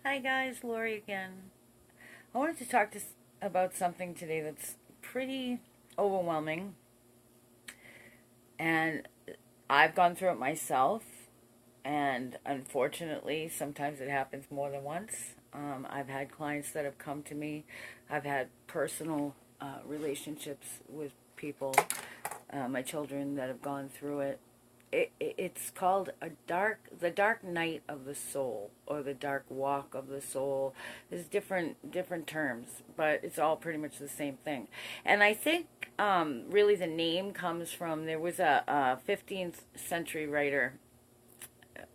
Hi guys, Lori again. I wanted to talk about something today that's pretty overwhelming, and I've gone through it myself, and unfortunately, sometimes it happens more than once. I've had clients that have come to me. I've had personal relationships with people, my children that have gone through it. It's called the dark night of the soul, or the dark walk of the soul. There's different terms, but it's all pretty much the same thing. And I think really the name comes from, there was a 15th century writer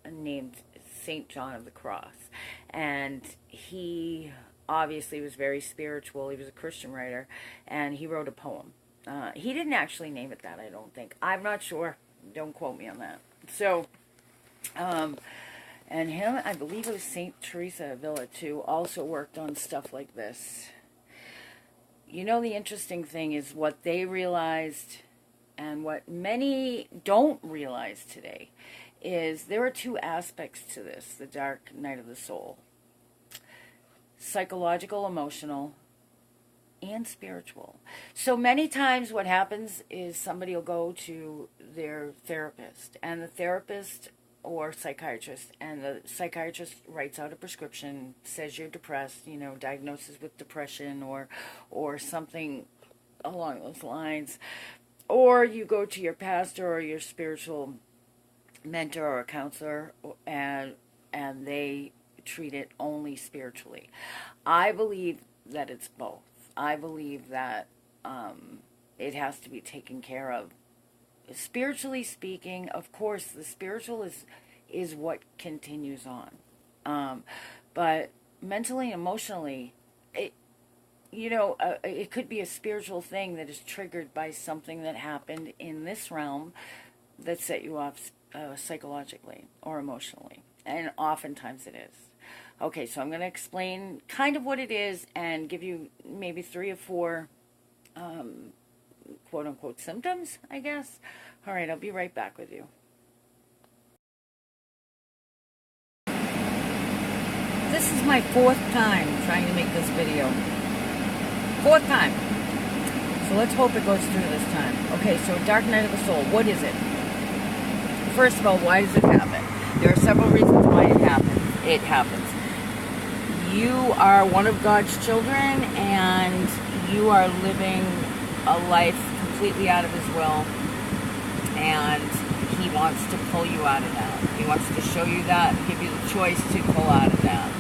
named Saint John of the Cross, and he obviously was very spiritual. He was a Christian writer, and he wrote a poem. He didn't actually name it that, I don't think. I'm not sure. Don't quote me on that. So, and him, I believe it was Saint Teresa of Avila too, also worked on stuff like this. You know, the interesting thing is what they realized, and what many don't realize today, is there are two aspects to this, the dark night of the soul: psychological, emotional, and spiritual. So many times what happens is somebody will go to their therapist, and the therapist or psychiatrist, and the psychiatrist writes out a prescription, says you're depressed, diagnosis with depression or something along those lines. Or you go to your pastor or your spiritual mentor or a counselor, and they treat it only spiritually. I believe that it's both. I believe that it has to be taken care of. Spiritually speaking, of course, the spiritual is what continues on. But mentally, emotionally, it could be a spiritual thing that is triggered by something that happened in this realm that set you off psychologically or emotionally. And oftentimes it is. Okay, so I'm going to explain kind of what it is and give you maybe 3 or 4 quote-unquote symptoms, I guess. All right, I'll be right back with you. This is my 4th time trying to make this video. 4th time. So let's hope it goes through this time. Okay, so dark night of the soul, what is it? First of all, why does it happen? There are several reasons why it happens. It happens. You are one of God's children, and you are living a life completely out of His will, and He wants to pull you out of that. He wants to show you that, give you the choice to pull out of that.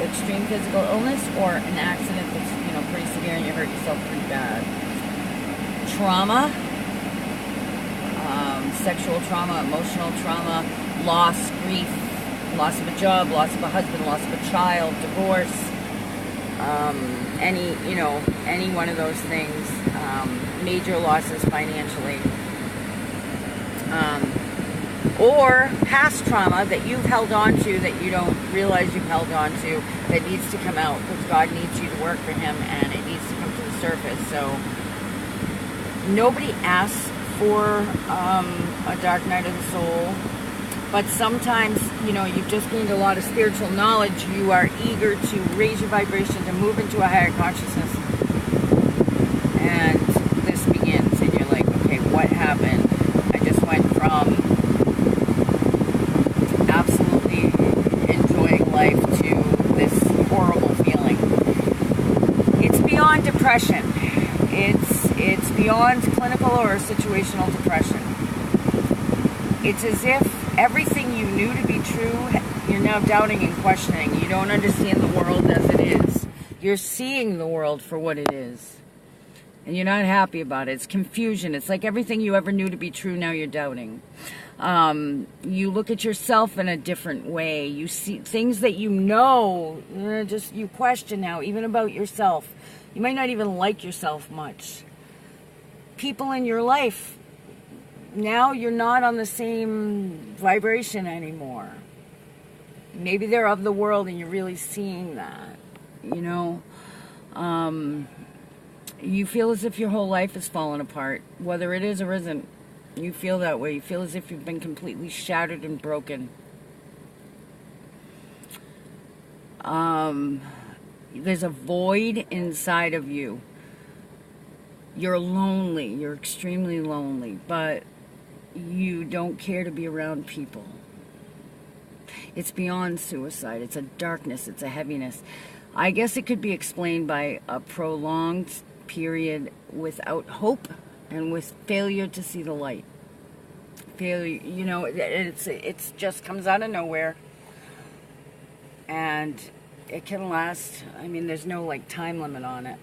Extreme physical illness, or an accident that's pretty severe and you hurt yourself pretty bad. Trauma, sexual trauma, emotional trauma, loss, grief, loss of a job, loss of a husband, loss of a child, divorce, any one of those things, major losses financially, or past trauma that you've held on to that you don't realize you've held on to, that needs to come out because God needs you to work for Him, and it needs to come to the surface. So nobody asks for a dark night of the soul, but sometimes, you've just gained a lot of spiritual knowledge. You are eager to raise your vibration, to move into a higher consciousness, and this begins, and you're like, okay, what happened? I just went from absolutely enjoying life to this horrible feeling. It's beyond depression. It's beyond clinical or situational depression. It's as if everything you knew to be true, you're now doubting and questioning. You don't understand the world as it is. You're seeing the world for what it is, and you're not happy about it. It's confusion. It's like everything you ever knew to be true, now you're doubting. You look at yourself in a different way. You see things that just you question now, even about yourself. You might not even like yourself much. People in your life, now you're not on the same vibration anymore. Maybe they're of the world and you're really seeing that, You feel as if your whole life has fallen apart, whether it is or isn't. You feel that way. You feel as if you've been completely shattered and broken. There's a void inside of you. You're lonely. You're extremely lonely, but you don't care to be around people. It's beyond suicide. It's a darkness. It's a heaviness. I guess it could be explained by a prolonged period without hope and with failure to see the light. Failure, it's just comes out of nowhere. And it can last, there's no like time limit on it.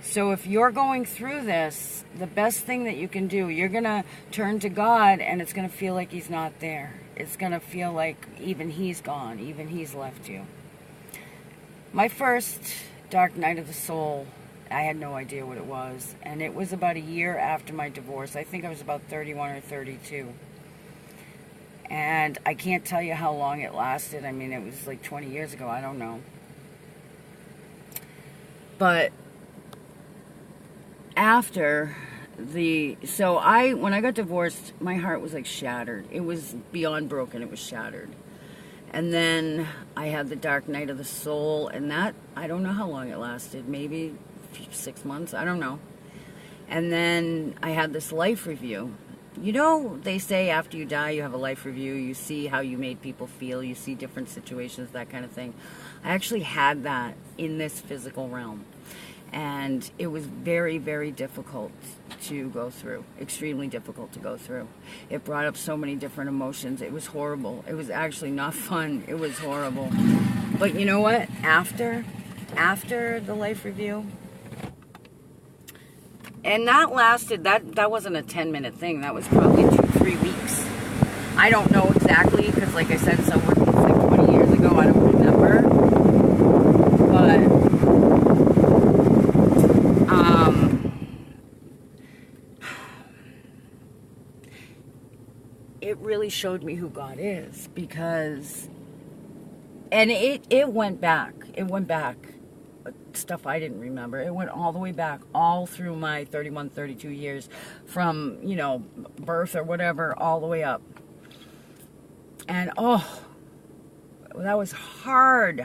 So if you're going through this, the best thing that you can do, you're going to turn to God, and it's going to feel like he's not there. It's going to feel like even he's gone, even he's left you. My first dark night of the soul, I had no idea what it was. And it was about a year after my divorce. I think I was about 31 or 32. And I can't tell you how long it lasted. It was like 20 years ago. I don't know. But after when I got divorced, my heart was like shattered. It was beyond broken. It was shattered. And then I had the dark night of the soul, and that, I don't know how long it lasted. Maybe 6 months. I don't know. And then I had this life review. They say after you die, you have a life review. You see how you made people feel. You see different situations, that kind of thing. I actually had that in this physical realm. And it was very, very difficult to go through. Extremely difficult to go through. It brought up so many different emotions. It was horrible. It was actually not fun. It was horrible. But you know what? After the life review, and that lasted, that wasn't a 10-minute thing. That was probably 2-3 weeks. I don't know exactly, because like I said, it's like 20 years ago. I don't remember. But it really showed me who God is, because, and it went back. It went back. Stuff I didn't remember. It went all the way back, all through my 31, 32 years, from, birth or whatever, all the way up. And, that was hard.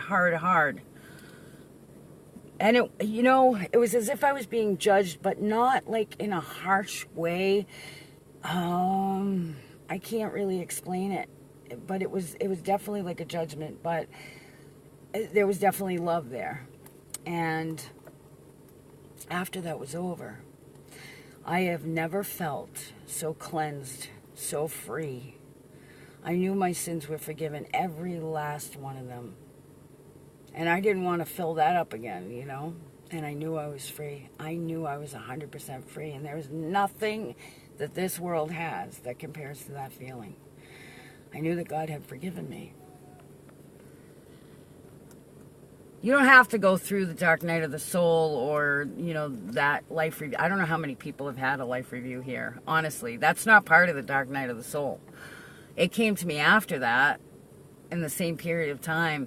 And it was as if I was being judged, but not like in a harsh way. I can't really explain it, but it was definitely like a judgment, but there was definitely love there. And after that was over, I have never felt so cleansed, so free. I knew my sins were forgiven, every last one of them. And I didn't want to fill that up again, And I knew I was free. I knew I was 100% free. And there is nothing that this world has that compares to that feeling. I knew that God had forgiven me. You don't have to go through the dark night of the soul or, that life review. I don't know how many people have had a life review here. Honestly, that's not part of the dark night of the soul. It came to me after that in the same period of time.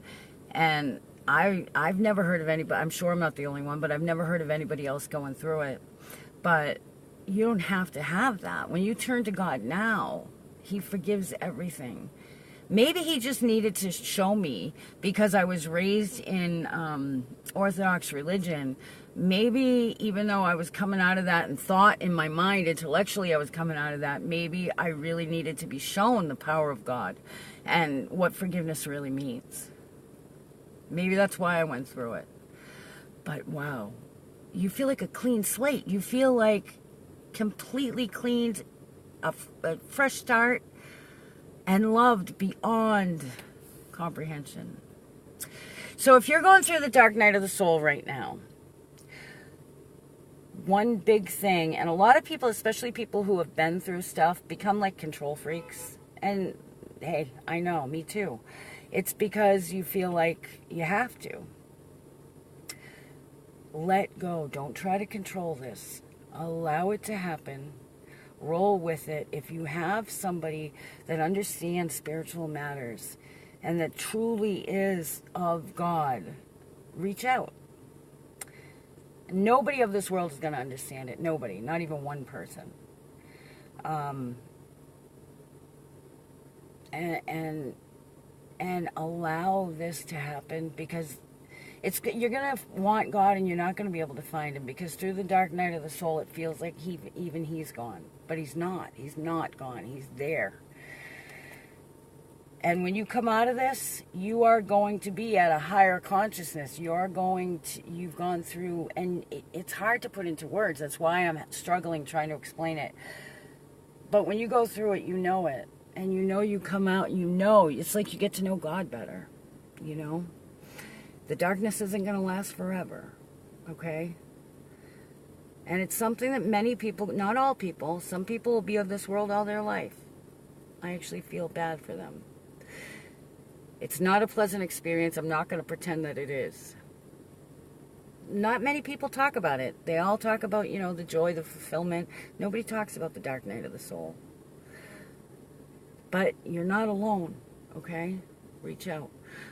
And I've never heard of anybody, I'm sure I'm not the only one, but I've never heard of anybody else going through it. But you don't have to have that. When you turn to God now, he forgives everything. Maybe he just needed to show me, because I was raised in Orthodox religion. Maybe even though I was coming out of that and thought in my mind, intellectually I was coming out of that, maybe I really needed to be shown the power of God and what forgiveness really means. Maybe that's why I went through it. But wow, you feel like a clean slate. You feel like completely cleaned, a fresh start, and loved beyond comprehension. So if you're going through the dark night of the soul right now, one big thing, and a lot of people, especially people who have been through stuff, become like control freaks. And hey, I know, me too. It's because you feel like you have to. Let go. Don't try to control this. Allow it to happen. Roll with it. If you have somebody that understands spiritual matters and that truly is of God, reach out Nobody of this world is going to understand it. Nobody. Not even one person. And allow this to happen, because you're going to want God and you're not going to be able to find him, because through the dark night of the soul it feels like he's gone, but he's not gone. He's there. And when you come out of this, you are going to be at a higher consciousness. You've gone through, and it's hard to put into words. That's why I'm struggling trying to explain it. But when you go through it, you know it. And you come out, it's like you get to know God better, The darkness isn't going to last forever, okay? And it's something that many people, not all people, some people will be of this world all their life. I actually feel bad for them. It's not a pleasant experience. I'm not going to pretend that it is. Not many people talk about it. They all talk about, the joy, the fulfillment. Nobody talks about the dark night of the soul. But you're not alone, okay? Reach out.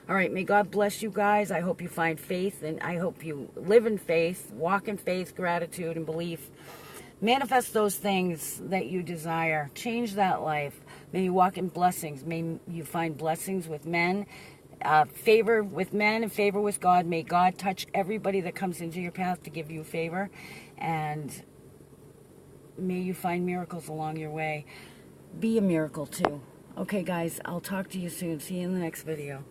All right, may God bless you guys. I hope you find faith, and I hope you live in faith, walk in faith, gratitude, and belief. Manifest those things that you desire. Change that life. May you walk in blessings. May you find blessings with men, favor with men, and favor with God. May God touch everybody that comes into your path to give you favor. And may you find miracles along your way. Be a miracle too. Okay, guys, I'll talk to you soon. See you in the next video.